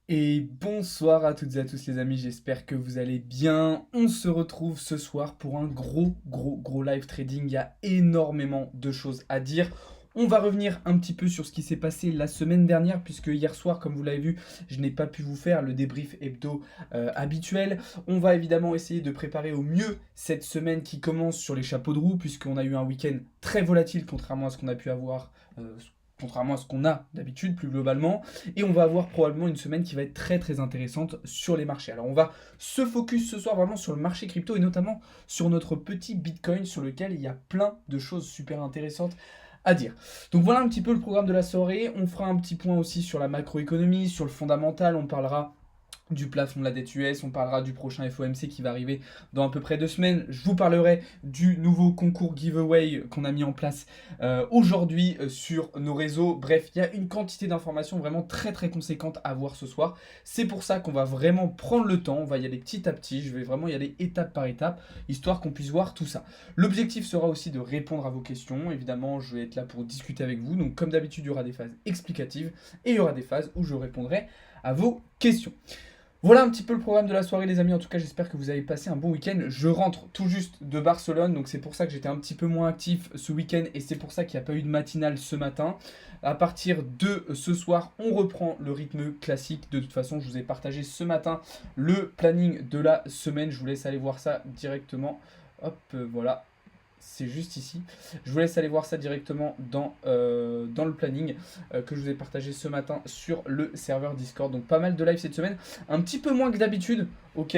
Et bonsoir à toutes et à tous les amis, j'espère que vous allez bien. On se retrouve ce soir pour un gros live trading. Il y a énormément de choses à dire. On va revenir un petit peu sur ce qui s'est passé la semaine dernière, puisque hier soir, comme vous l'avez vu, je n'ai pas pu vous faire le débrief hebdo habituel. On va évidemment essayer de préparer au mieux cette semaine qui commence sur les chapeaux de roue, puisqu'on a eu un week-end très volatile, contrairement à ce qu'on a pu avoir, contrairement à ce qu'on a d'habitude plus globalement. Et on va avoir probablement une semaine qui va être très intéressante sur les marchés. Alors on va se focus ce soir vraiment sur le marché crypto et notamment sur notre petit Bitcoin sur lequel il y a plein de choses super intéressantes à dire. Donc voilà un petit peu le programme de la soirée. On fera un petit point aussi sur la macroéconomie, sur le fondamental. On parlera du plafond de la dette US, on parlera du prochain FOMC qui va arriver dans à peu près 2 semaines. Je vous parlerai du nouveau concours giveaway qu'on a mis en place aujourd'hui sur nos réseaux. Bref, il y a une quantité d'informations vraiment très conséquente à voir ce soir. C'est pour ça qu'on va vraiment prendre le temps, on va y aller petit à petit, je vais vraiment y aller étape par étape, histoire qu'on puisse voir tout ça. L'objectif sera aussi de répondre à vos questions. Évidemment, je vais être là pour discuter avec vous. Donc comme d'habitude, il y aura des phases explicatives et il y aura des phases où je répondrai à vos questions. Voilà un petit peu le programme de la soirée les amis, en tout cas j'espère que vous avez passé un bon week-end. Je rentre tout juste de Barcelone, donc c'est pour ça que j'étais un petit peu moins actif ce week-end et c'est pour ça qu'il n'y a pas eu de matinale ce matin. À partir de ce soir, on reprend le rythme classique. De toute façon, je vous ai partagé ce matin le planning de la semaine. Je vous laisse aller voir ça directement. Hop, voilà. C'est juste ici. Je vous laisse aller voir ça directement dans le planning que je vous ai partagé ce matin sur le serveur Discord. Donc pas mal de live cette semaine. Un petit peu moins que d'habitude. Ok,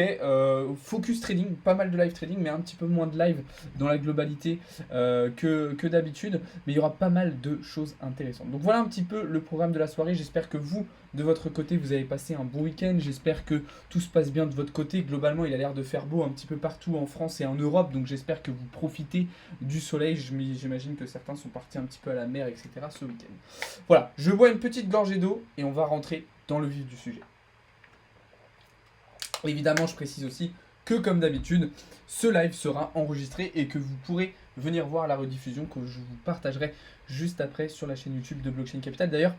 focus trading, pas mal de live trading, mais un petit peu moins de live dans la globalité que d'habitude. Mais il y aura pas mal de choses intéressantes. Donc voilà un petit peu le programme de la soirée. J'espère que vous, de votre côté, vous avez passé un bon week-end. J'espère que tout se passe bien de votre côté. Globalement, il a l'air de faire beau un petit peu partout en France et en Europe. Donc j'espère que vous profitez du soleil. J'imagine que certains sont partis un petit peu à la mer, etc. ce week-end. Voilà, je bois une petite gorgée d'eau et on va rentrer dans le vif du sujet. Évidemment, je précise aussi que comme d'habitude, ce live sera enregistré et que vous pourrez venir voir la rediffusion que je vous partagerai juste après sur la chaîne YouTube de Blockchain Capital. D'ailleurs,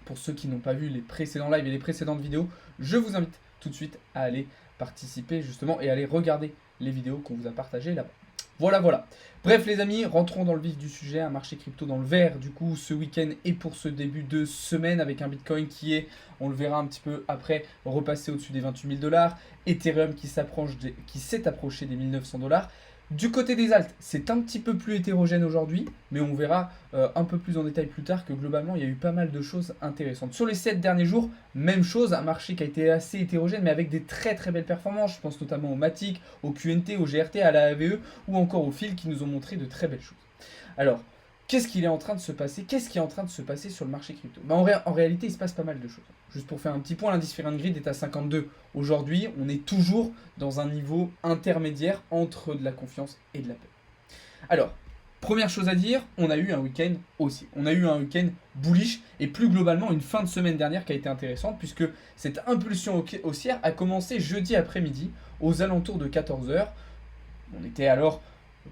pour ceux qui n'ont pas vu les précédents lives et les précédentes vidéos, je vous invite tout de suite à aller participer justement et aller regarder les vidéos qu'on vous a partagées là-bas. Voilà. Bref les amis, rentrons dans le vif du sujet, un marché crypto dans le vert du coup ce week-end et pour ce début de semaine avec un Bitcoin qui est, on le verra un petit peu après, repassé au-dessus des 28 000 $, Ethereum qui s'est approché des 1900 $. Du côté des alts, c'est un petit peu plus hétérogène aujourd'hui, mais on verra un peu plus en détail plus tard que globalement il y a eu pas mal de choses intéressantes. Sur les 7 derniers jours, même chose, un marché qui a été assez hétérogène mais avec des très belles performances. Je pense notamment au Matic, au QNT, au GRT, à la AVE ou encore au FIL qui nous ont montré de très belles choses. Alors, qu'est-ce qui est en train de se passer sur le marché crypto en réalité, il se passe pas mal de choses. Juste pour faire un petit point, l'indifferent grid est à 52. Aujourd'hui, on est toujours dans un niveau intermédiaire entre de la confiance et de la peur. Alors, première chose à dire, on a eu un week-end haussier. On a eu un week-end bullish et plus globalement une fin de semaine dernière qui a été intéressante puisque cette impulsion haussière a commencé jeudi après-midi aux alentours de 14h. On était alors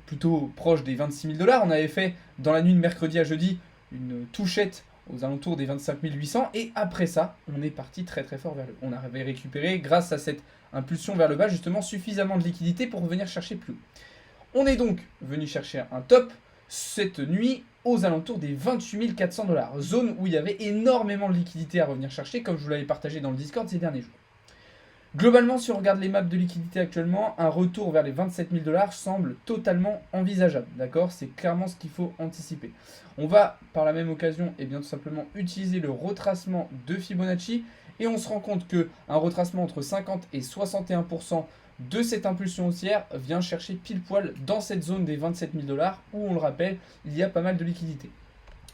plutôt proche des 26 000 $. On avait fait dans la nuit de mercredi à jeudi une touchette aux alentours des 25 800 et après ça, on est parti très fort vers le haut. On avait récupéré grâce à cette impulsion vers le bas justement suffisamment de liquidité pour venir chercher plus haut. On est donc venu chercher un top cette nuit aux alentours des 28 400 $, zone où il y avait énormément de liquidité à revenir chercher comme je vous l'avais partagé dans le Discord ces derniers jours. Globalement, si on regarde les maps de liquidité actuellement, un retour vers les 27 000 $ semble totalement envisageable. D'accord, c'est clairement ce qu'il faut anticiper. On va par la même occasion tout simplement utiliser le retracement de Fibonacci et on se rend compte qu'un retracement entre 50 et 61% de cette impulsion haussière vient chercher pile poil dans cette zone des 27 000 $ où, on le rappelle, il y a pas mal de liquidité.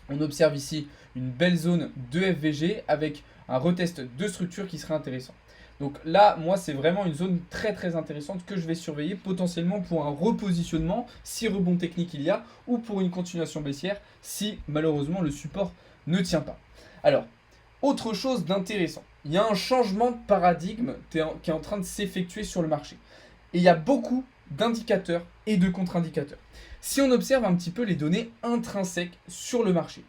On observe ici une belle zone de FVG avec un retest de structure qui serait intéressant. Donc là, moi, c'est vraiment une zone très intéressante que je vais surveiller potentiellement pour un repositionnement si rebond technique il y a ou pour une continuation baissière si malheureusement le support ne tient pas. Alors, autre chose d'intéressant, il y a un changement de paradigme qui est en train de s'effectuer sur le marché. Et il y a beaucoup d'indicateurs et de contre-indicateurs. Si on observe un petit peu les données intrinsèques sur le marché,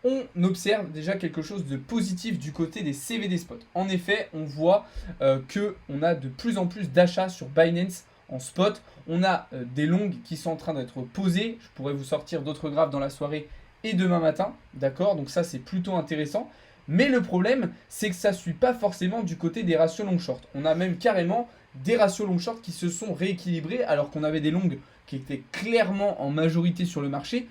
on observe déjà quelque chose de positif du côté des CVD spot. En effet, on voit qu'on a de plus en plus d'achats sur Binance en spot. On a des longues qui sont en train d'être posées. Je pourrais vous sortir d'autres graphes dans la soirée et demain matin. D'accord? Donc ça, c'est plutôt intéressant. Mais le problème, c'est que ça ne suit pas forcément du côté des ratios long-short. On a même carrément des ratios long-short qui se sont rééquilibrés alors qu'on avait des longues qui étaient clairement en majorité sur le marché.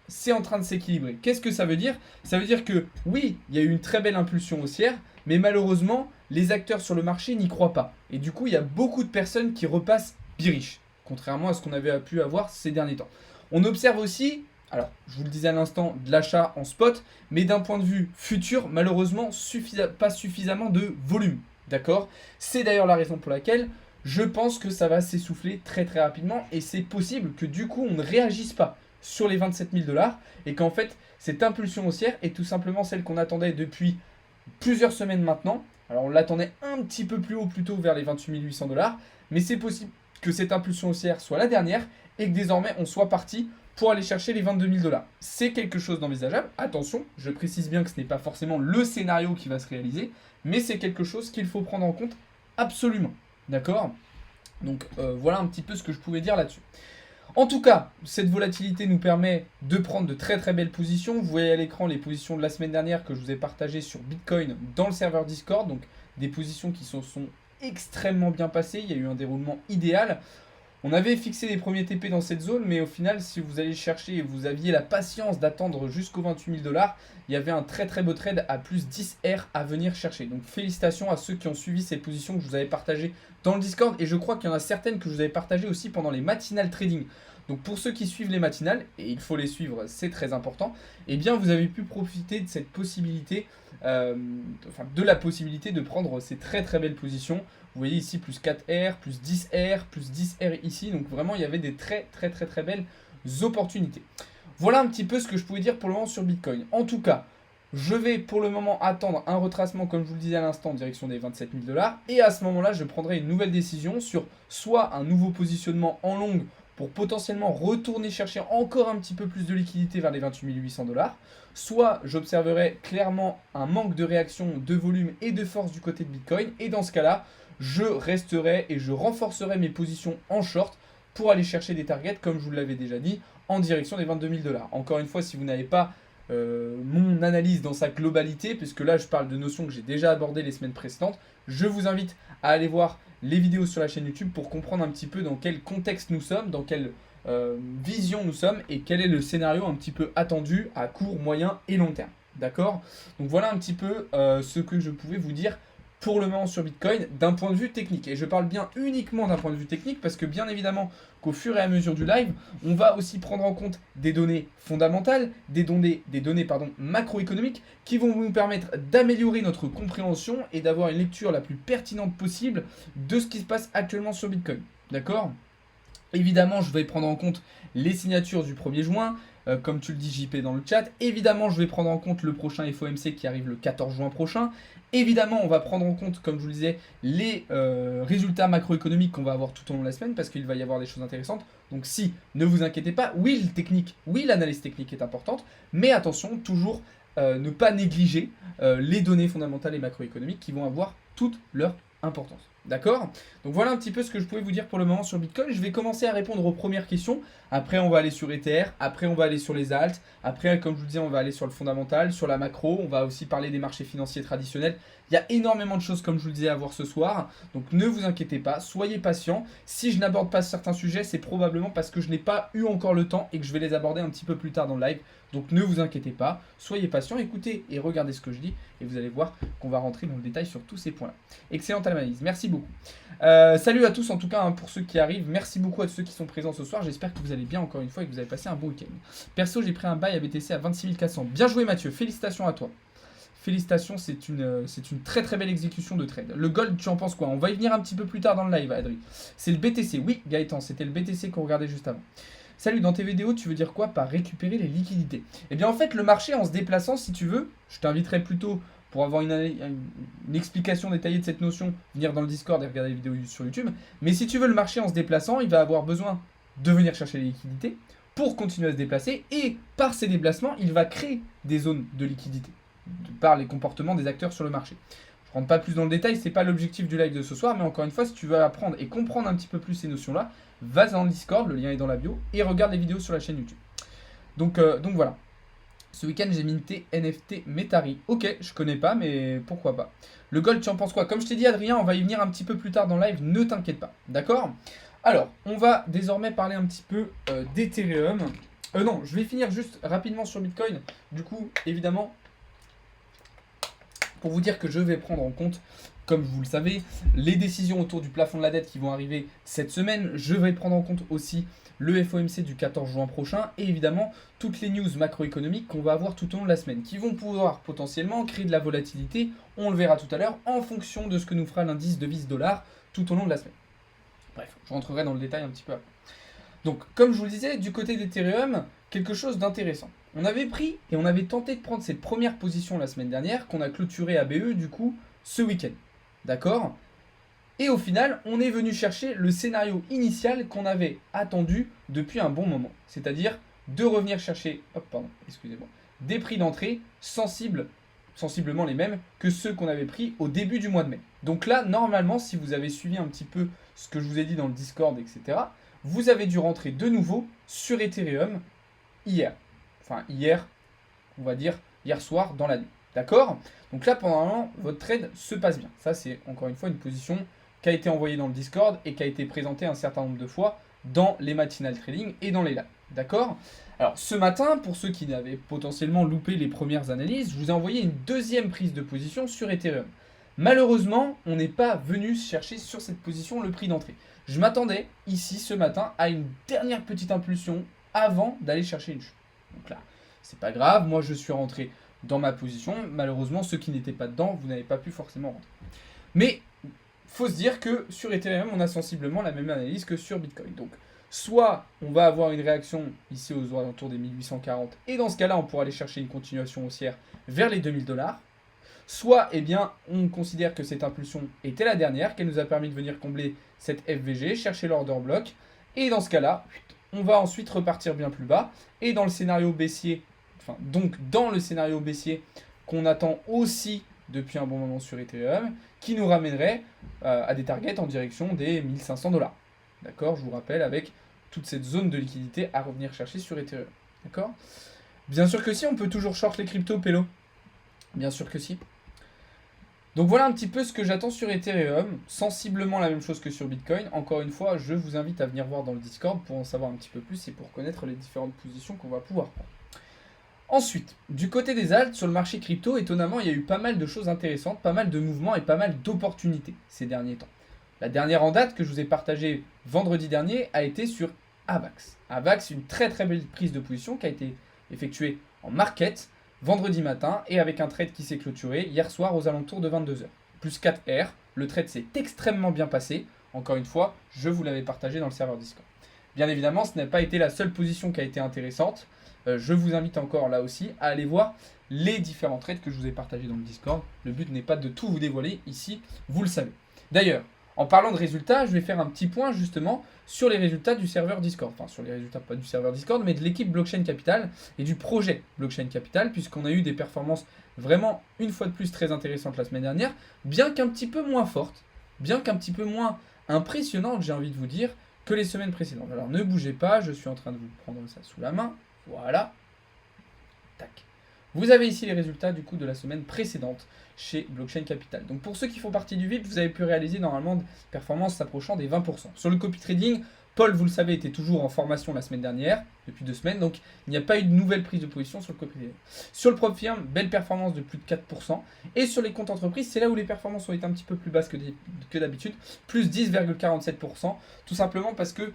C'est en train de s'équilibrer. Qu'est-ce que ça veut dire? Ça veut dire que oui, il y a eu une très belle impulsion haussière, mais malheureusement, les acteurs sur le marché n'y croient pas. Et du coup, il y a beaucoup de personnes qui repassent bearish, contrairement à ce qu'on avait pu avoir ces derniers temps. On observe aussi, alors je vous le disais à l'instant, de l'achat en spot, mais d'un point de vue futur, malheureusement, pas suffisamment de volume. D'accord? C'est d'ailleurs la raison pour laquelle je pense que ça va s'essouffler très très rapidement et c'est possible que du coup on ne réagisse pas sur les 27 000 $ et qu'en fait cette impulsion haussière est tout simplement celle qu'on attendait depuis plusieurs semaines maintenant. Alors on l'attendait un petit peu plus haut, plutôt vers les 28 800 $, mais c'est possible que cette impulsion haussière soit la dernière et que désormais on soit parti pour aller chercher les 22 000 $. C'est quelque chose d'envisageable. Attention, je précise bien que ce n'est pas forcément le scénario qui va se réaliser, mais c'est quelque chose qu'il faut prendre en compte absolument. D'accord? Donc voilà un petit peu ce que je pouvais dire là-dessus. En tout cas, cette volatilité nous permet de prendre de très très belles positions. Vous voyez à l'écran les positions de la semaine dernière que je vous ai partagées sur Bitcoin dans le serveur Discord. Donc des positions qui sont extrêmement bien passées. Il y a eu un déroulement idéal. On avait fixé les premiers TP dans cette zone, mais au final, si vous allez chercher et vous aviez la patience d'attendre jusqu'aux 28 000 $, il y avait un très très beau trade à plus 10 R à venir chercher. Donc félicitations à ceux qui ont suivi ces positions que je vous avais partagées dans le Discord. Et je crois qu'il y en a certaines que je vous avais partagées aussi pendant les matinales trading. Donc pour ceux qui suivent les matinales, et il faut les suivre, c'est très important, eh bien vous avez pu profiter de cette possibilité, de la possibilité de prendre ces très très belles positions. Vous voyez ici plus 4R, plus 10R, plus 10R ici. Donc vraiment, il y avait des très très très très belles opportunités. Voilà un petit peu ce que je pouvais dire pour le moment sur Bitcoin. En tout cas, je vais pour le moment attendre un retracement, comme je vous le disais à l'instant, en direction des 27 000 $. Et à ce moment-là, je prendrai une nouvelle décision sur soit un nouveau positionnement en longue pour potentiellement retourner chercher encore un petit peu plus de liquidité vers les 28 800 $, soit j'observerai clairement un manque de réaction, de volume et de force du côté de Bitcoin. Et dans ce cas-là, je resterai et je renforcerai mes positions en short pour aller chercher des targets, comme je vous l'avais déjà dit, en direction des 22 000 $. Encore une fois, si vous n'avez pas mon analyse dans sa globalité, puisque là je parle de notions que j'ai déjà abordées les semaines précédentes, je vous invite à aller voir les vidéos sur la chaîne YouTube pour comprendre un petit peu dans quel contexte nous sommes, dans quelle vision nous sommes et quel est le scénario un petit peu attendu à court, moyen et long terme. D'accord? Donc voilà un petit peu ce que je pouvais vous dire pour le moment sur Bitcoin d'un point de vue technique. Et je parle bien uniquement d'un point de vue technique parce que bien évidemment qu'au fur et à mesure du live, on va aussi prendre en compte des données fondamentales, des données macroéconomiques qui vont nous permettre d'améliorer notre compréhension et d'avoir une lecture la plus pertinente possible de ce qui se passe actuellement sur Bitcoin. D'accord? Évidemment, je vais prendre en compte les signatures du 1er juin, comme tu le dis JP dans le chat. Évidemment, je vais prendre en compte le prochain FOMC qui arrive le 14 juin prochain. Évidemment, on va prendre en compte, comme je vous le disais, les résultats macroéconomiques qu'on va avoir tout au long de la semaine parce qu'il va y avoir des choses intéressantes. Donc si, ne vous inquiétez pas, oui, l'analyse technique est importante, mais attention, toujours ne pas négliger les données fondamentales et macroéconomiques qui vont avoir toute leur importance. D'accord? Donc voilà un petit peu ce que je pouvais vous dire pour le moment sur Bitcoin. Je vais commencer à répondre aux premières questions. Après, on va aller sur Ether. Après, on va aller sur les alts. Après, comme je vous disais, on va aller sur le fondamental, sur la macro. On va aussi parler des marchés financiers traditionnels. Il y a énormément de choses, comme je vous le disais, à voir ce soir. Donc ne vous inquiétez pas, soyez patient. Si je n'aborde pas certains sujets, c'est probablement parce que je n'ai pas eu encore le temps et que je vais les aborder un petit peu plus tard dans le live. Donc ne vous inquiétez pas, soyez patient, écoutez et regardez ce que je dis et vous allez voir qu'on va rentrer dans le détail sur tous ces points-là. Excellente analyse, merci beaucoup. Salut à tous en tout cas hein, pour ceux qui arrivent, merci beaucoup à ceux qui sont présents ce soir, j'espère que vous allez bien encore une fois et que vous avez passé un bon week-end. Perso, j'ai pris un bail à BTC à 26 400, bien joué Mathieu, félicitations à toi. Félicitations, c'est une très très belle exécution de trade. Le gold, tu en penses quoi? On va y venir un petit peu plus tard dans le live, Adri. C'est le BTC, oui Gaëtan, c'était le BTC qu'on regardait juste avant. Salut, dans tes vidéos, tu veux dire quoi par récupérer les liquidités? Eh bien en fait, le marché en se déplaçant, si tu veux, je t'inviterai plutôt, pour avoir une explication détaillée de cette notion, venir dans le Discord et regarder les vidéos sur YouTube. Mais si tu veux, le marché en se déplaçant, il va avoir besoin de venir chercher les liquidités pour continuer à se déplacer, et par ces déplacements, il va créer des zones de liquidité, par les comportements des acteurs sur le marché. Je ne rentre pas plus dans le détail, ce n'est pas l'objectif du live de ce soir, mais encore une fois, si tu veux apprendre et comprendre un petit peu plus ces notions-là, va dans le Discord, le lien est dans la bio, et regarde les vidéos sur la chaîne YouTube. Donc voilà. Ce week-end, j'ai minté NFT Metari. Ok, je connais pas, mais pourquoi pas. Le gold, tu en penses quoi? Comme je t'ai dit, Adrien, on va y venir un petit peu plus tard dans le live, ne t'inquiète pas. D'accord? Alors, on va désormais parler un petit peu d'Ethereum. Non, je vais finir juste rapidement sur Bitcoin. Du coup, évidemment, pour vous dire que je vais prendre en compte, comme vous le savez, les décisions autour du plafond de la dette qui vont arriver cette semaine. Je vais prendre en compte aussi le FOMC du 14 juin prochain et évidemment toutes les news macroéconomiques qu'on va avoir tout au long de la semaine qui vont pouvoir potentiellement créer de la volatilité, on le verra tout à l'heure, en fonction de ce que nous fera l'indice devise-dollar tout au long de la semaine. Bref, je rentrerai dans le détail un petit peu après. Donc, comme je vous le disais, du côté d'Ethereum, quelque chose d'intéressant. On avait pris et on avait tenté de prendre cette première position la semaine dernière qu'on a clôturé à BE du coup ce week-end. D'accord? Et au final, on est venu chercher le scénario initial qu'on avait attendu depuis un bon moment. C'est-à-dire de revenir chercher, des prix d'entrée sensiblement les mêmes que ceux qu'on avait pris au début du mois de mai. Donc là, normalement, si vous avez suivi un petit peu ce que je vous ai dit dans le Discord, etc., vous avez dû rentrer de nouveau sur Ethereum hier. Enfin, hier, on va dire hier soir dans la nuit. D'accord? Donc là, pendant un moment, votre trade se passe bien. Ça, c'est encore une fois une position qui a été envoyé dans le Discord et qui a été présenté un certain nombre de fois dans les matinal trading et dans les lives. D'accord? Alors ce matin, pour ceux qui n'avaient potentiellement loupé les premières analyses, je vous ai envoyé une deuxième prise de position sur Ethereum. Malheureusement, on n'est pas venu chercher sur cette position le prix d'entrée. Je m'attendais ici ce matin à une dernière petite impulsion avant d'aller chercher une chute. Donc là, c'est pas grave, moi je suis rentré dans ma position. Malheureusement, ceux qui n'étaient pas dedans, vous n'avez pas pu forcément rentrer. Mais faut se dire que sur Ethereum, on a sensiblement la même analyse que sur Bitcoin. Donc, soit on va avoir une réaction ici aux alentours des 1840, et dans ce cas-là, on pourra aller chercher une continuation haussière vers les 2000$. Soit, eh bien, on considère que cette impulsion était la dernière, qu'elle nous a permis de venir combler cette FVG, chercher l'order block, et dans ce cas-là, on va ensuite repartir bien plus bas, et dans le scénario baissier, dans le scénario baissier qu'on attend aussi depuis un bon moment sur Ethereum, qui nous ramènerait à des targets en direction des 1500$. D'accord? Je vous rappelle, avec toute cette zone de liquidité à revenir chercher sur Ethereum. D'accord? Bien sûr que si, on peut toujours short les cryptos, Pélo. Bien sûr que si. Donc voilà un petit peu ce que j'attends sur Ethereum, sensiblement la même chose que sur Bitcoin. Encore une fois, je vous invite à venir voir dans le Discord pour en savoir un petit peu plus et pour connaître les différentes positions qu'on va pouvoir prendre. Ensuite, du côté des alts, sur le marché crypto, étonnamment, il y a eu pas mal de choses intéressantes, pas mal de mouvements et pas mal d'opportunités ces derniers temps. La dernière en date que je vous ai partagée vendredi dernier a été sur AVAX. AVAX, une très très belle prise de position qui a été effectuée en market vendredi matin et avec un trade qui s'est clôturé hier soir aux alentours de 22h. Plus 4R, le trade s'est extrêmement bien passé. Encore une fois, je vous l'avais partagé dans le serveur Discord. Bien évidemment, ce n'a pas été la seule position qui a été intéressante. Je vous invite encore là aussi à aller voir les différents trades que je vous ai partagés dans le Discord. Le but n'est pas de tout vous dévoiler ici, vous le savez. D'ailleurs, en parlant de résultats, je vais faire un petit point justement sur les résultats du serveur Discord. Enfin, sur les résultats pas du serveur Discord, mais de l'équipe Blockchain Capital et du projet Blockchain Capital, puisqu'on a eu des performances vraiment, une fois de plus, très intéressantes la semaine dernière, bien qu'un petit peu moins fortes, bien qu'un petit peu moins impressionnantes, j'ai envie de vous dire, que les semaines précédentes. Alors ne bougez pas, je suis en train de vous prendre ça sous la main. Voilà. Tac. Vous avez ici les résultats du coup de la semaine précédente chez Blockchain Capital. Donc pour ceux qui font partie du VIP, vous avez pu réaliser normalement des performances s'approchant des 20%. Sur le copy trading, Paul, vous le savez, était toujours en formation la semaine dernière, depuis 2 semaines, donc il n'y a pas eu de nouvelle prise de position sur le copy trading. Sur le prop firm, belle performance de plus de 4%. Et sur les comptes entreprises, c'est là où les performances ont été un petit peu plus basses que d'habitude, plus 10,47%, tout simplement parce que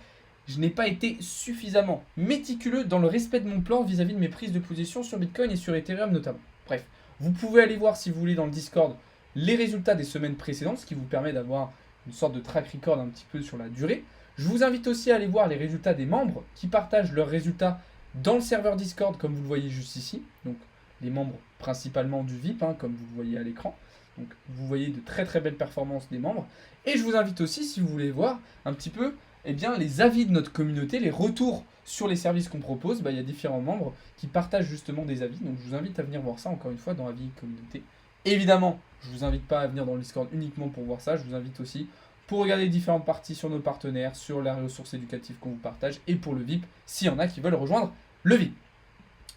je n'ai pas été suffisamment méticuleux dans le respect de mon plan vis-à-vis de mes prises de position sur Bitcoin et sur Ethereum notamment. Bref, vous pouvez aller voir si vous voulez dans le Discord les résultats des semaines précédentes, ce qui vous permet d'avoir une sorte de track record un petit peu sur la durée. Je vous invite aussi à aller voir les résultats des membres qui partagent leurs résultats dans le serveur Discord comme vous le voyez juste ici. Donc les membres principalement du VIP, comme vous le voyez à l'écran. Donc vous voyez de très très belles performances des membres. Et je vous invite aussi, si vous voulez voir un petit peu eh bien, les avis de notre communauté, les retours sur les services qu'on propose, il y a différents membres qui partagent justement des avis. Donc je vous invite à venir voir ça encore une fois dans avis communauté. Évidemment, je ne vous invite pas à venir dans le Discord uniquement pour voir ça. Je vous invite aussi pour regarder différentes parties sur nos partenaires, sur la ressource éducative qu'on vous partage et pour le VIP, s'il y en a qui veulent rejoindre le VIP.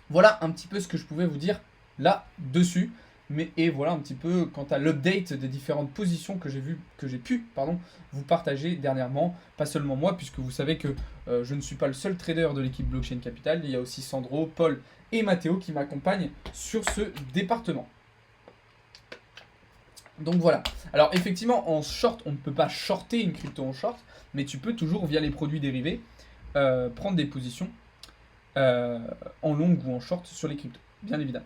Voilà un petit peu ce que je pouvais vous dire là-dessus. Et voilà un petit peu quant à l'update des différentes positions que j'ai pu vous partager dernièrement. Pas seulement moi, puisque vous savez que je ne suis pas le seul trader de l'équipe Blockchain Capital. Il y a aussi Sandro, Paul et Mathéo qui m'accompagnent sur ce département. Donc voilà. Alors effectivement, en short, on ne peut pas shorter une crypto en short, mais tu peux toujours, via les produits dérivés, prendre des positions en long ou en short sur les cryptos, bien évidemment.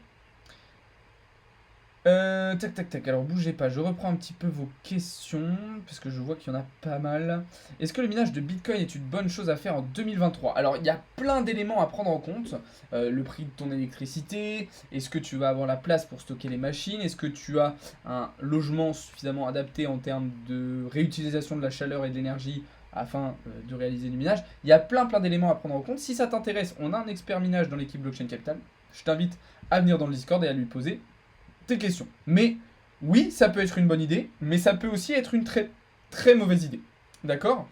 Tac. Alors bougez pas, je reprends un petit peu vos questions parce que je vois qu'il y en a pas mal. Est-ce que le minage de Bitcoin est une bonne chose à faire en 2023? Alors il y a plein d'éléments à prendre en compte. Le prix de ton électricité, est-ce que tu vas avoir la place pour stocker les machines, est-ce que tu as un logement suffisamment adapté en termes de réutilisation de la chaleur et de l'énergie afin de réaliser du minage. Il y a plein d'éléments à prendre en compte. Si ça t'intéresse, on a un expert minage dans l'équipe Blockchain Capital. Je t'invite à venir dans le Discord et à lui poser tes questions. Mais oui, ça peut être une bonne idée, mais ça peut aussi être une très mauvaise idée. D'accord?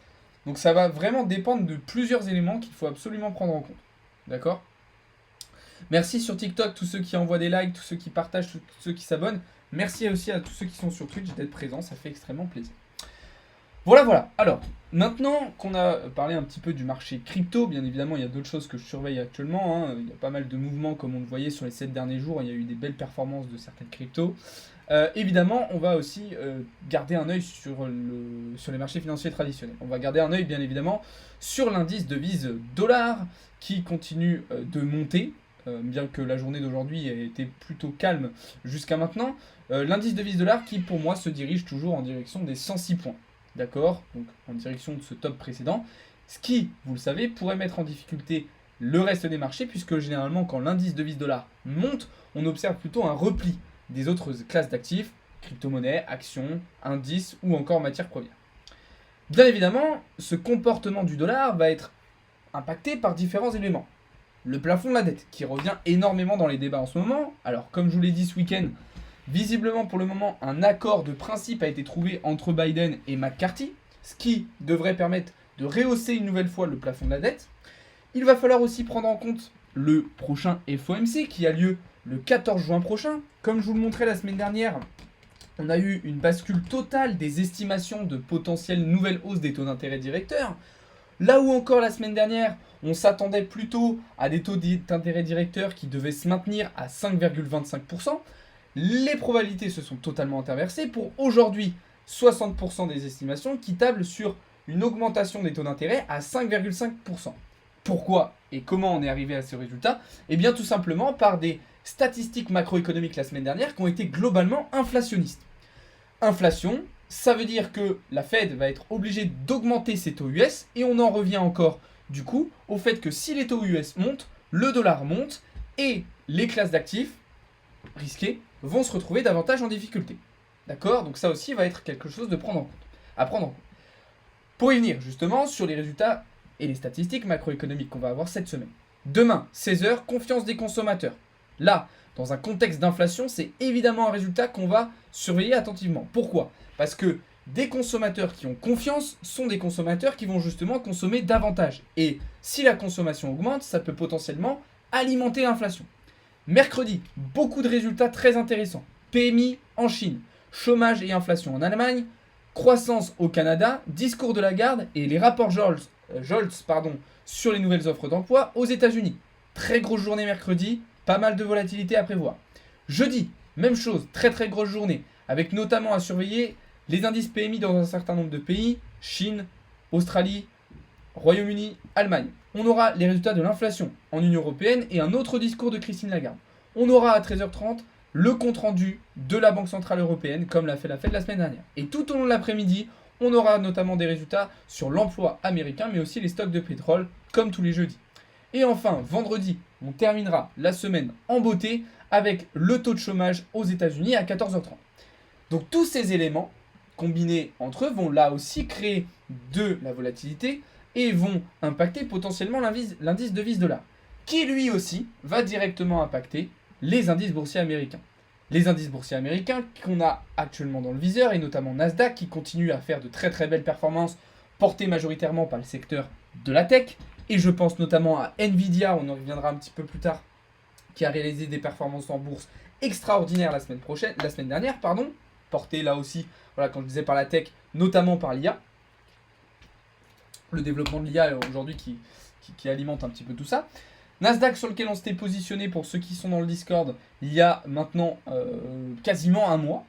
Donc ça va vraiment dépendre de plusieurs éléments qu'il faut absolument prendre en compte. D'accord? Merci sur TikTok, tous ceux qui envoient des likes, tous ceux qui partagent, tous ceux qui s'abonnent. Merci aussi à tous ceux qui sont sur Twitch d'être présents, ça fait extrêmement plaisir. Voilà. Alors, maintenant qu'on a parlé un petit peu du marché crypto, bien évidemment, il y a d'autres choses que je surveille actuellement. Il y a pas mal de mouvements, comme on le voyait sur les 7 derniers jours. Il y a eu des belles performances de certaines cryptos. Évidemment, on va aussi garder un œil sur les marchés financiers traditionnels. On va garder un œil, bien évidemment, sur l'indice devise dollar qui continue de monter, bien que la journée d'aujourd'hui ait été plutôt calme jusqu'à maintenant. L'indice devise dollar qui, pour moi, se dirige toujours en direction des 106 points. D'accord? Donc en direction de ce top précédent. Ce qui, vous le savez, pourrait mettre en difficulté le reste des marchés, puisque généralement, quand l'indice devise dollar monte, on observe plutôt un repli des autres classes d'actifs, crypto-monnaies, actions, indices ou encore matières premières. Bien évidemment, ce comportement du dollar va être impacté par différents éléments. Le plafond de la dette, qui revient énormément dans les débats en ce moment. Alors, comme je vous l'ai dit ce week-end, visiblement, pour le moment, un accord de principe a été trouvé entre Biden et McCarthy, ce qui devrait permettre de rehausser une nouvelle fois le plafond de la dette. Il va falloir aussi prendre en compte le prochain FOMC qui a lieu le 14 juin prochain. Comme je vous le montrais la semaine dernière, on a eu une bascule totale des estimations de potentielles nouvelles hausses des taux d'intérêt directeurs. Là où encore la semaine dernière, on s'attendait plutôt à des taux d'intérêt directeurs qui devaient se maintenir à 5,25%. Les probabilités se sont totalement interversées pour aujourd'hui 60% des estimations qui tablent sur une augmentation des taux d'intérêt à 5,5%. Pourquoi et comment on est arrivé à ce résultat? Eh bien tout simplement par des statistiques macroéconomiques la semaine dernière qui ont été globalement inflationnistes. Inflation, ça veut dire que la Fed va être obligée d'augmenter ses taux US et on en revient encore du coup au fait que si les taux US montent, le dollar monte et les classes d'actifs risqués vont se retrouver davantage en difficulté. D'accord? Donc ça aussi va être quelque chose à prendre en compte. Pour y venir justement sur les résultats et les statistiques macroéconomiques qu'on va avoir cette semaine. Demain, 16h, confiance des consommateurs. Là, dans un contexte d'inflation, c'est évidemment un résultat qu'on va surveiller attentivement. Pourquoi? Parce que des consommateurs qui ont confiance sont des consommateurs qui vont justement consommer davantage. Et si la consommation augmente, ça peut potentiellement alimenter l'inflation. Mercredi, beaucoup de résultats très intéressants. PMI en Chine, chômage et inflation en Allemagne, croissance au Canada, discours de Lagarde et les rapports Scholz sur les nouvelles offres d'emploi aux États-Unis. Très grosse journée mercredi, pas mal de volatilité à prévoir. Jeudi, même chose, très grosse journée, avec notamment à surveiller les indices PMI dans un certain nombre de pays, Chine, Australie, Royaume-Uni, Allemagne. On aura les résultats de l'inflation en Union Européenne et un autre discours de Christine Lagarde. On aura à 13h30 le compte-rendu de la Banque Centrale Européenne, comme l'a fait la Fed la semaine dernière. Et tout au long de l'après-midi, on aura notamment des résultats sur l'emploi américain, mais aussi les stocks de pétrole, comme tous les jeudis. Et enfin, vendredi, on terminera la semaine en beauté avec le taux de chômage aux États-Unis à 14h30. Donc tous ces éléments, combinés entre eux, vont là aussi créer de la volatilité et vont impacter potentiellement l'indice devise dollar, qui lui aussi va directement impacter les indices boursiers américains. Les indices boursiers américains qu'on a actuellement dans le viseur, et notamment Nasdaq, qui continue à faire de très très belles performances, portées majoritairement par le secteur de la tech, et je pense notamment à Nvidia, on en reviendra un petit peu plus tard, qui a réalisé des performances en bourse extraordinaires la semaine dernière, portées là aussi, voilà, quand je disais par la tech, notamment par l'IA, le développement de l'IA aujourd'hui qui alimente un petit peu tout ça. Nasdaq sur lequel on s'était positionné pour ceux qui sont dans le Discord il y a maintenant quasiment un mois.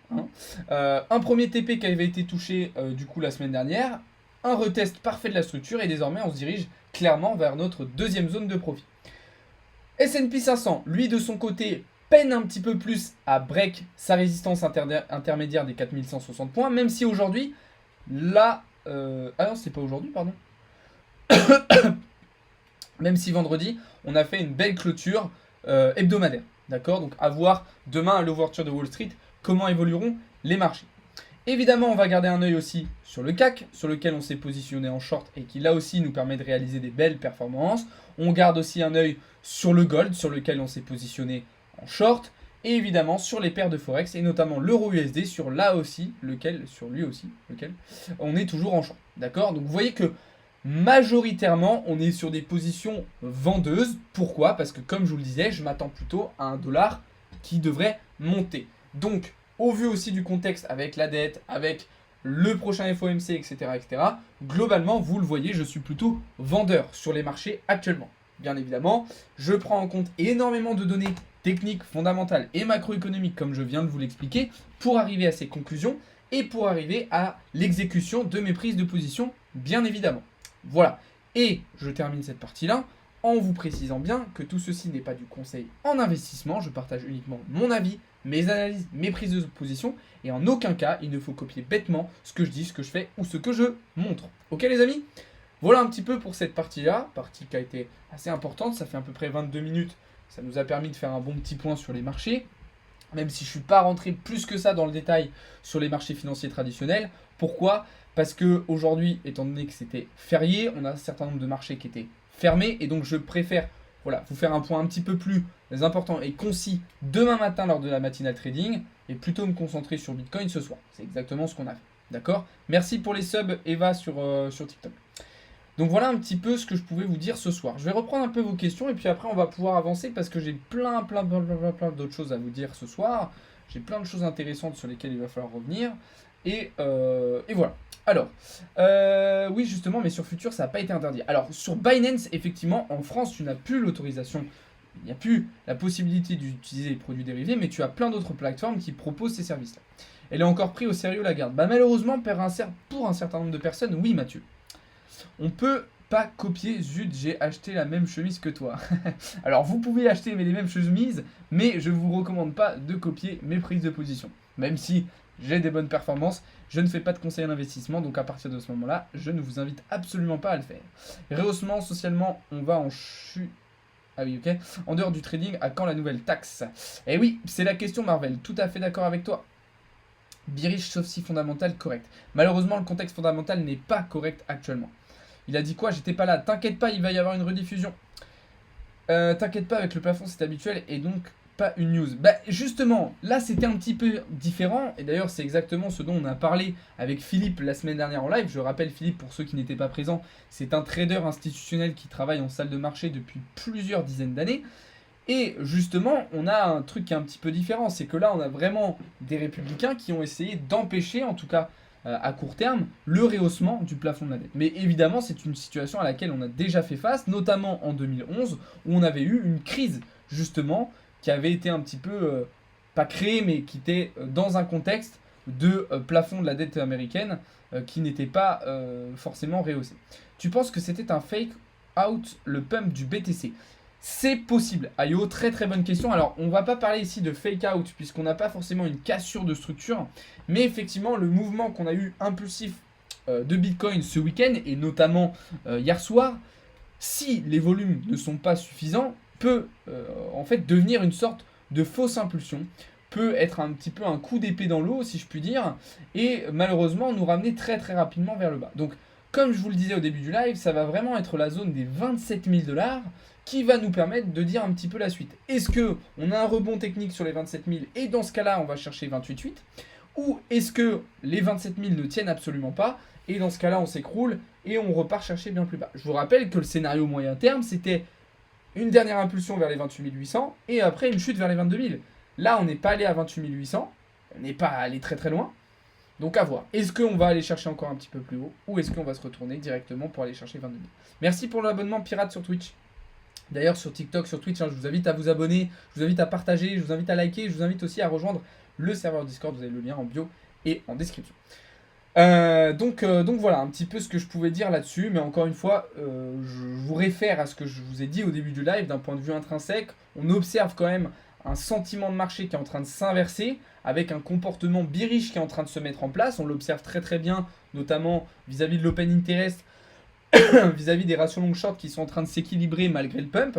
Un premier TP qui avait été touché du coup la semaine dernière, un retest parfait de la structure et désormais on se dirige clairement vers notre deuxième zone de profit. S&P 500, lui de son côté, peine un petit peu plus à break sa résistance intermédiaire des 4160 points, même si aujourd'hui, là... Ah non, c'est pas aujourd'hui, pardon. Même si vendredi, on a fait une belle clôture hebdomadaire. D'accord? Donc à voir demain à l'ouverture de Wall Street, comment évolueront les marchés. Évidemment, on va garder un œil aussi sur le CAC, sur lequel on s'est positionné en short et qui là aussi nous permet de réaliser des belles performances. On garde aussi un œil sur le gold, sur lequel on s'est positionné en short. Et évidemment sur les paires de Forex et notamment l'euro USD sur lui aussi, lequel on est toujours en short. D'accord? Donc vous voyez que majoritairement on est sur des positions vendeuses. Pourquoi? Parce que comme je vous le disais, je m'attends plutôt à un dollar qui devrait monter. Donc au vu aussi du contexte avec la dette, avec le prochain FOMC, etc., globalement, vous le voyez, je suis plutôt vendeur sur les marchés actuellement. Bien évidemment, je prends en compte énormément de données techniques, fondamentales et macroéconomiques, comme je viens de vous l'expliquer, pour arriver à ces conclusions et pour arriver à l'exécution de mes prises de position, bien évidemment. Voilà. Et je termine cette partie-là en vous précisant bien que tout ceci n'est pas du conseil en investissement. Je partage uniquement mon avis, mes analyses, mes prises de position. Et en aucun cas, il ne faut copier bêtement ce que je dis, ce que je fais ou ce que je montre. Ok les amis? Voilà un petit peu pour cette partie-là. Partie qui a été assez importante. Ça fait à peu près 22 minutes. Ça nous a permis de faire un bon petit point sur les marchés. Même si je ne suis pas rentré plus que ça dans le détail sur les marchés financiers traditionnels. Pourquoi? Parce qu'aujourd'hui, étant donné que c'était férié, on a un certain nombre de marchés qui étaient fermés. Et donc je préfère vous faire un point un petit peu plus important et concis demain matin lors de la matinale trading. Et plutôt me concentrer sur Bitcoin ce soir. C'est exactement ce qu'on a fait. D'accord? Merci pour les subs Eva sur TikTok. Donc voilà un petit peu ce que je pouvais vous dire ce soir. Je vais reprendre un peu vos questions et puis après on va pouvoir avancer parce que j'ai plein d'autres choses à vous dire ce soir. J'ai plein de choses intéressantes sur lesquelles il va falloir revenir. Et voilà. Alors, oui justement, mais sur Future ça n'a pas été interdit. Alors sur Binance, effectivement, en France tu n'as plus l'autorisation. Il n'y a plus la possibilité d'utiliser les produits dérivés, mais tu as plein d'autres plateformes qui proposent ces services-là. Elle est encore prise au sérieux la garde. Bah malheureusement, pour un certain nombre de personnes, oui Mathieu. On peut pas copier, zut, j'ai acheté la même chemise que toi. Alors vous pouvez acheter les mêmes chemises, mais je ne vous recommande pas de copier mes prises de position. Même si j'ai des bonnes performances, je ne fais pas de conseils en investissement, donc à partir de ce moment-là, je ne vous invite absolument pas à le faire. Rehaussement, socialement, on va en chute. Ah oui, ok. En dehors du trading, à quand la nouvelle taxe? Eh oui, c'est la question Marvel, tout à fait d'accord avec toi. Birish, sauf si fondamental, correct. Malheureusement, le contexte fondamental n'est pas correct actuellement. Il a dit quoi? J'étais pas là. T'inquiète pas, il va y avoir une rediffusion. T'inquiète pas, avec le plafond, c'est habituel et donc pas une news. Bah justement, là c'était un petit peu différent. Et d'ailleurs, c'est exactement ce dont on a parlé avec Philippe la semaine dernière en live. Je rappelle Philippe, pour ceux qui n'étaient pas présents, c'est un trader institutionnel qui travaille en salle de marché depuis plusieurs dizaines d'années. Et justement, on a un truc qui est un petit peu différent. C'est que là, on a vraiment des républicains qui ont essayé d'empêcher, en tout cas à court terme, le rehaussement du plafond de la dette. Mais évidemment, c'est une situation à laquelle on a déjà fait face, notamment en 2011, où on avait eu une crise, justement, qui avait été un petit peu, pas créée, mais qui était dans un contexte de plafond de la dette américaine qui n'était pas forcément rehaussé. Tu penses que c'était un fake out, le pump du BTC? C'est possible. Ayo, très très bonne question. Alors, on va pas parler ici de fake out puisqu'on n'a pas forcément une cassure de structure. Mais effectivement, le mouvement qu'on a eu impulsif de Bitcoin ce week-end et notamment hier soir, si les volumes ne sont pas suffisants, peut en fait devenir une sorte de fausse impulsion. Peut être un petit peu un coup d'épée dans l'eau, si je puis dire. Et malheureusement, nous ramener très très rapidement vers le bas. Donc, comme je vous le disais au début du live, ça va vraiment être la zone des 27 000 $ qui va nous permettre de dire un petit peu la suite. Est-ce qu'on a un rebond technique sur les 27 000 et dans ce cas-là, on va chercher 28,8 ou est-ce que les 27 000 ne tiennent absolument pas et dans ce cas-là, on s'écroule et on repart chercher bien plus bas. Je vous rappelle que le scénario moyen terme, c'était une dernière impulsion vers les 28 800 et après une chute vers les 22 000. Là, on n'est pas allé à 28 800, on n'est pas allé très très loin. Donc à voir. Est-ce qu'on va aller chercher encore un petit peu plus haut ou est-ce qu'on va se retourner directement pour aller chercher 22 000. Merci pour l'abonnement Pirate sur Twitch. D'ailleurs sur TikTok, sur Twitch, je vous invite à vous abonner, je vous invite à partager, je vous invite à liker, je vous invite aussi à rejoindre le serveur Discord, vous avez le lien en bio et en description. Donc voilà un petit peu ce que je pouvais dire là-dessus, mais encore une fois, je vous réfère à ce que je vous ai dit au début du live, d'un point de vue intrinsèque, on observe quand même un sentiment de marché qui est en train de s'inverser, avec un comportement bearish qui est en train de se mettre en place, on l'observe très très bien, notamment vis-à-vis de l'open interest, vis-à-vis des ratios long short qui sont en train de s'équilibrer malgré le pump.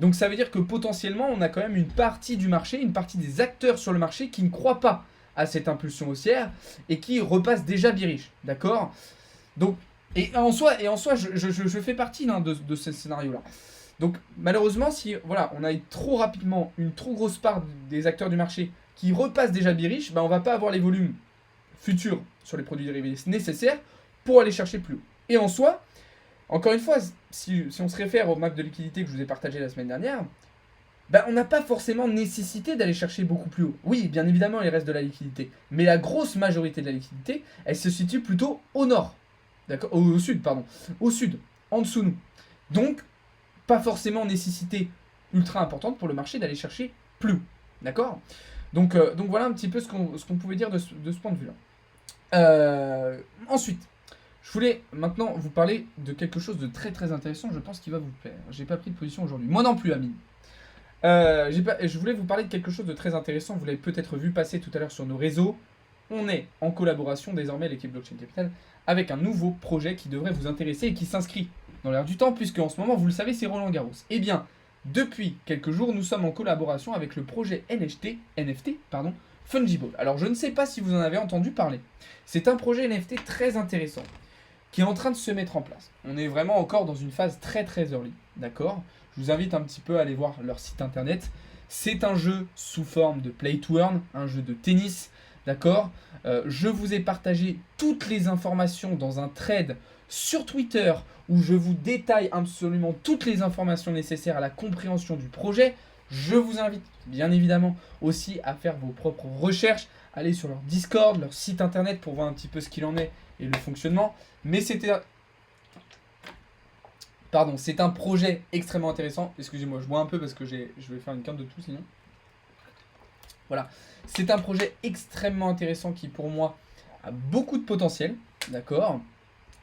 Donc ça veut dire que potentiellement on a quand même une partie du marché, une partie des acteurs sur le marché qui ne croient pas à cette impulsion haussière et qui repassent déjà bearish, d'accord. Donc et en soi je fais partie de ce scénario là. Donc malheureusement si voilà on a trop rapidement une trop grosse part des acteurs du marché qui repassent déjà bearish, on va pas avoir les volumes futurs sur les produits dérivés nécessaires pour aller chercher plus haut. Et en soi, encore une fois, si on se réfère au map de liquidité que je vous ai partagé la semaine dernière, on n'a pas forcément nécessité d'aller chercher beaucoup plus haut. Oui, bien évidemment, il reste de la liquidité. Mais la grosse majorité de la liquidité, elle se situe plutôt au nord. D'accord ? Au sud, pardon. Au sud, en dessous de nous. Donc, pas forcément nécessité ultra importante pour le marché d'aller chercher plus haut. D'accord ? Donc voilà un petit peu ce qu'on pouvait dire de ce point de vue-là. Ensuite, je voulais maintenant vous parler de quelque chose de très très intéressant, je pense qu'il va vous plaire. J'ai pas pris de position aujourd'hui. Moi non plus, Amine. Je voulais vous parler de quelque chose de très intéressant. Vous l'avez peut-être vu passer tout à l'heure sur nos réseaux. On est en collaboration désormais, l'équipe Blockchain Capital, avec un nouveau projet qui devrait vous intéresser et qui s'inscrit dans l'air du temps, puisque en ce moment, vous le savez, c'est Roland Garros. Eh bien, depuis quelques jours, nous sommes en collaboration avec le projet NFT, Fungible. Alors, je ne sais pas si vous en avez entendu parler. C'est un projet NFT très intéressant qui est en train de se mettre en place. On est vraiment encore dans une phase très très early, d'accord ? Je vous invite un petit peu à aller voir leur site internet. C'est un jeu sous forme de play to earn, un jeu de tennis, d'accord ? Je vous ai partagé toutes les informations dans un thread sur Twitter où je vous détaille absolument toutes les informations nécessaires à la compréhension du projet. Je vous invite bien évidemment aussi à faire vos propres recherches, aller sur leur Discord, leur site internet pour voir un petit peu ce qu'il en est et le fonctionnement. Mais c'est un projet extrêmement intéressant. Excusez-moi, je bois un peu parce que je vais faire une quinte de tout sinon. Voilà, c'est un projet extrêmement intéressant qui pour moi a beaucoup de potentiel, d'accord ?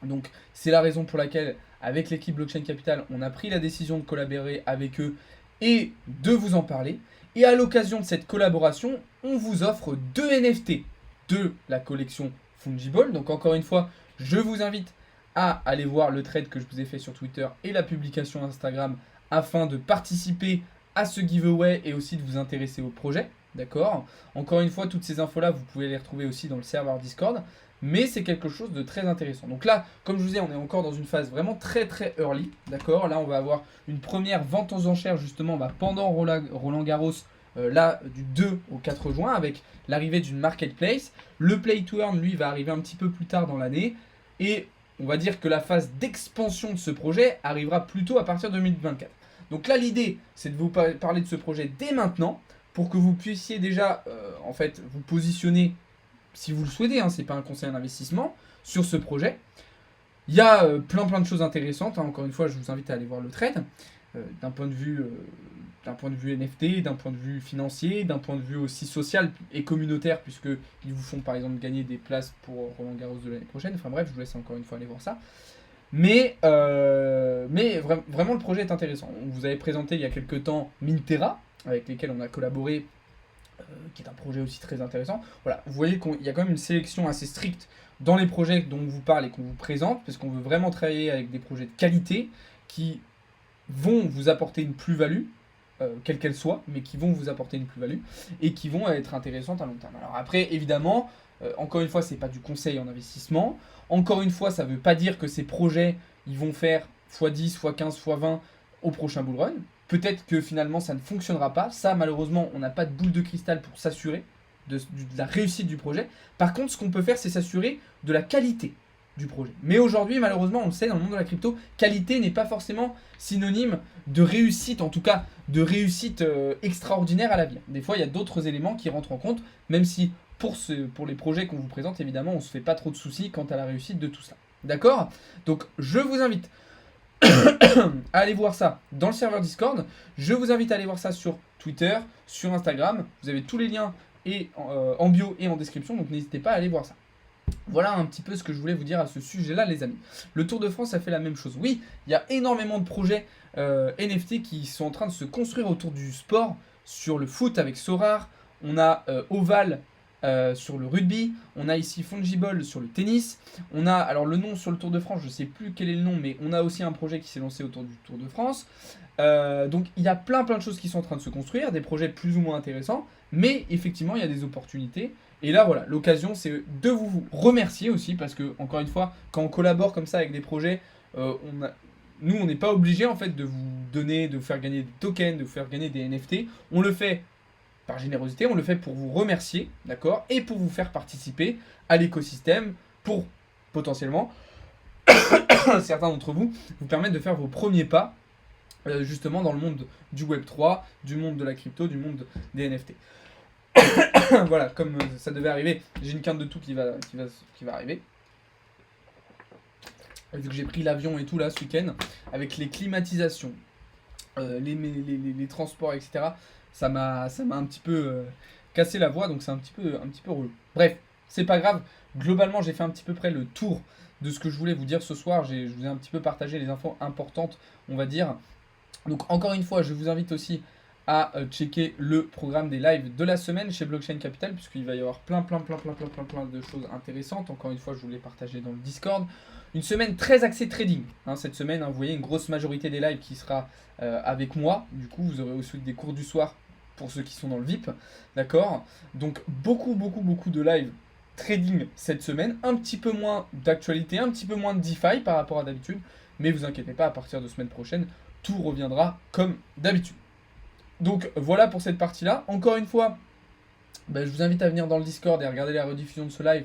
Donc c'est la raison pour laquelle avec l'équipe Blockchain Capital, on a pris la décision de collaborer avec eux et de vous en parler. Et à l'occasion de cette collaboration, on vous offre 2 NFT de la collection Fungible. Donc encore une fois, je vous invite à aller voir le trade que je vous ai fait sur Twitter et la publication Instagram afin de participer à ce giveaway et aussi de vous intéresser au projet. D'accord ? Encore une fois, toutes ces infos-là, vous pouvez les retrouver aussi dans le serveur Discord. Mais c'est quelque chose de très intéressant. Donc là, comme je vous disais, on est encore dans une phase vraiment très très early. D'accord ? Là, on va avoir une première vente aux enchères justement pendant Roland Garros. Là, du 2 au 4 juin, avec l'arrivée d'une marketplace. Le play to earn, lui, va arriver un petit peu plus tard dans l'année. Et on va dire que la phase d'expansion de ce projet arrivera plutôt à partir de 2024. Donc là, l'idée, c'est de vous parler de ce projet dès maintenant, pour que vous puissiez déjà, en fait, vous positionner, si vous le souhaitez, c'est pas un conseil d'investissement, sur ce projet. Il y a plein de choses intéressantes. Encore une fois, je vous invite à aller voir le trade, d'un point de vue NFT, d'un point de vue financier, d'un point de vue aussi social et communautaire, puisqu'ils vous font par exemple gagner des places pour Roland Garros de l'année prochaine. Enfin bref, je vous laisse encore une fois aller voir ça. Mais vraiment, le projet est intéressant. On vous avait présenté il y a quelques temps Mintera, avec lesquels on a collaboré, qui est un projet aussi très intéressant. Voilà, vous voyez qu'il y a quand même une sélection assez stricte dans les projets dont on vous parle et qu'on vous présente, parce qu'on veut vraiment travailler avec des projets de qualité qui vont vous apporter une plus-value, quelle qu'elle soit, mais qui vont vous apporter une plus-value et qui vont être intéressantes à long terme. Alors après, évidemment, Encore une fois, c'est pas du conseil en investissement. Encore une fois, ça veut pas dire que ces projets, ils vont faire x10, x15, x20 au prochain bull run. Peut-être que finalement, ça ne fonctionnera pas. Ça, malheureusement, on n'a pas de boule de cristal pour s'assurer de la réussite du projet. Par contre, ce qu'on peut faire, c'est s'assurer de la qualité du projet. Mais aujourd'hui, malheureusement, on le sait, dans le monde de la crypto, qualité n'est pas forcément synonyme de réussite, en tout cas de réussite extraordinaire à l'avenir. Des fois, il y a d'autres éléments qui rentrent en compte, même si pour les projets qu'on vous présente, évidemment, on ne se fait pas trop de soucis quant à la réussite de tout ça. D'accord? Donc, je vous invite à aller voir ça dans le serveur Discord. Je vous invite à aller voir ça sur Twitter, sur Instagram. Vous avez tous les liens en bio et en description, donc n'hésitez pas à aller voir ça. Voilà un petit peu ce que je voulais vous dire à ce sujet-là, les amis. Le Tour de France a fait la même chose. Oui, il y a énormément de projets NFT qui sont en train de se construire autour du sport, sur le foot avec Sorare. On a Oval sur le rugby. On a ici Fungible sur le tennis. On a, alors le nom sur le Tour de France, je ne sais plus quel est le nom, mais on a aussi un projet qui s'est lancé autour du Tour de France. Donc il y a plein de choses qui sont en train de se construire, des projets plus ou moins intéressants, mais effectivement il y a des opportunités. Et là voilà, l'occasion c'est de vous remercier aussi, parce que encore une fois, quand on collabore comme ça avec des projets, nous on n'est pas obligé en fait de vous donner, de vous faire gagner des tokens, de vous faire gagner des NFT. On le fait par générosité, on le fait pour vous remercier, d'accord, et pour vous faire participer à l'écosystème, pour potentiellement certains d'entre vous permettre de faire vos premiers pas justement dans le monde du Web3, du monde de la crypto, du monde des NFT. Voilà, comme ça devait arriver, j'ai une quinte de tout qui va arriver. Vu que j'ai pris l'avion et tout là ce week-end, avec les climatisations, les transports, etc., ça m'a un petit peu cassé la voix, donc c'est un petit peu relou. Bref, c'est pas grave. Globalement, j'ai fait un petit peu près le tour de ce que je voulais vous dire ce soir. Je vous ai un petit peu partagé les infos importantes, on va dire. Donc encore une fois, je vous invite aussi à checker le programme des lives de la semaine chez Blockchain Capital, puisqu'il va y avoir plein de choses intéressantes. Encore une fois, je vous l'ai partagé dans le Discord. Une semaine très axée trading. Cette semaine, vous voyez une grosse majorité des lives qui sera avec moi. Du coup, vous aurez aussi des cours du soir pour ceux qui sont dans le VIP. D'accord? Donc beaucoup de lives trading cette semaine. Un petit peu moins d'actualité, un petit peu moins de DeFi par rapport à d'habitude. Mais vous inquiétez pas, à partir de semaine prochaine, tout reviendra comme d'habitude. Donc voilà pour cette partie-là. Encore une fois, je vous invite à venir dans le Discord et à regarder la rediffusion de ce live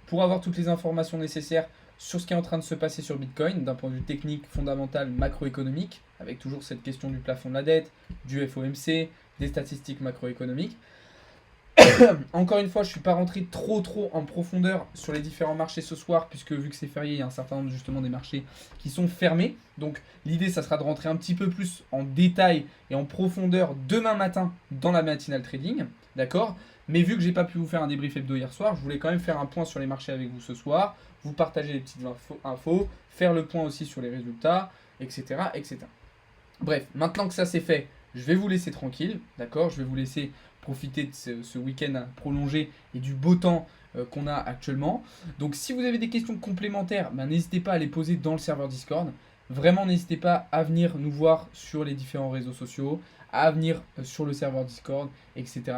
pour avoir toutes les informations nécessaires sur ce qui est en train de se passer sur Bitcoin, d'un point de vue technique, fondamental, macroéconomique, avec toujours cette question du plafond de la dette, du FOMC, des statistiques macroéconomiques. Encore une fois, je ne suis pas rentré trop en profondeur sur les différents marchés ce soir, puisque vu que c'est férié, il y a un certain nombre justement des marchés qui sont fermés. Donc l'idée, ça sera de rentrer un petit peu plus en détail et en profondeur demain matin dans la matinale trading, d'accord? Mais vu que j'ai pas pu vous faire un débrief hebdo hier soir, je voulais quand même faire un point sur les marchés avec vous ce soir, vous partager les petites infos, faire le point aussi sur les résultats, etc. Bref, maintenant que ça c'est fait, je vais vous laisser tranquille, d'accord? Je vais vous laisser profiter de ce week-end prolongé et du beau temps qu'on a actuellement. Donc si vous avez des questions complémentaires, n'hésitez pas à les poser dans le serveur Discord. Vraiment, n'hésitez pas à venir nous voir sur les différents réseaux sociaux, à venir sur le serveur Discord, etc.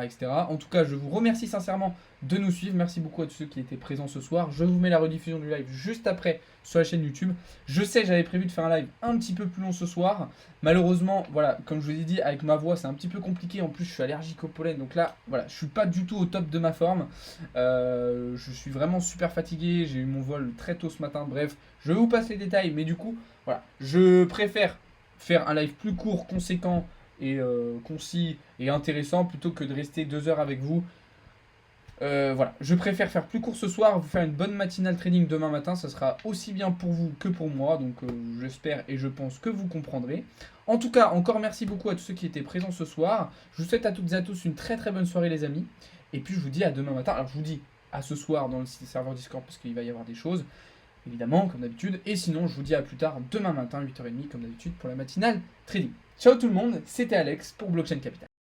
En tout cas, je vous remercie sincèrement de nous suivre. Merci beaucoup à tous ceux qui étaient présents ce soir. Je vous mets la rediffusion du live juste après sur la chaîne YouTube. Je sais, j'avais prévu de faire un live un petit peu plus long ce soir. Malheureusement, voilà, comme je vous ai dit, avec ma voix, c'est un petit peu compliqué. En plus, je suis allergique au pollen. Donc là, voilà, je suis pas du tout au top de ma forme. Je suis vraiment super fatigué. J'ai eu mon vol très tôt ce matin. Bref, je vous passe les détails. Mais du coup, voilà, je préfère faire un live plus court, conséquent et concis et intéressant plutôt que de rester 2 heures avec vous. Voilà, je préfère faire plus court ce soir, vous faire une bonne matinale trading demain matin, ça sera aussi bien pour vous que pour moi, donc j'espère et je pense que vous comprendrez. En tout cas, encore merci beaucoup à tous ceux qui étaient présents ce soir. Je vous souhaite à toutes et à tous une très bonne soirée les amis, et puis je vous dis à demain matin. Alors je vous dis à ce soir dans le serveur Discord parce qu'il va y avoir des choses, évidemment, comme d'habitude, et sinon je vous dis à plus tard demain matin, 8h30 comme d'habitude pour la matinale trading. Ciao tout le monde, c'était Alex pour Blockchain Capital.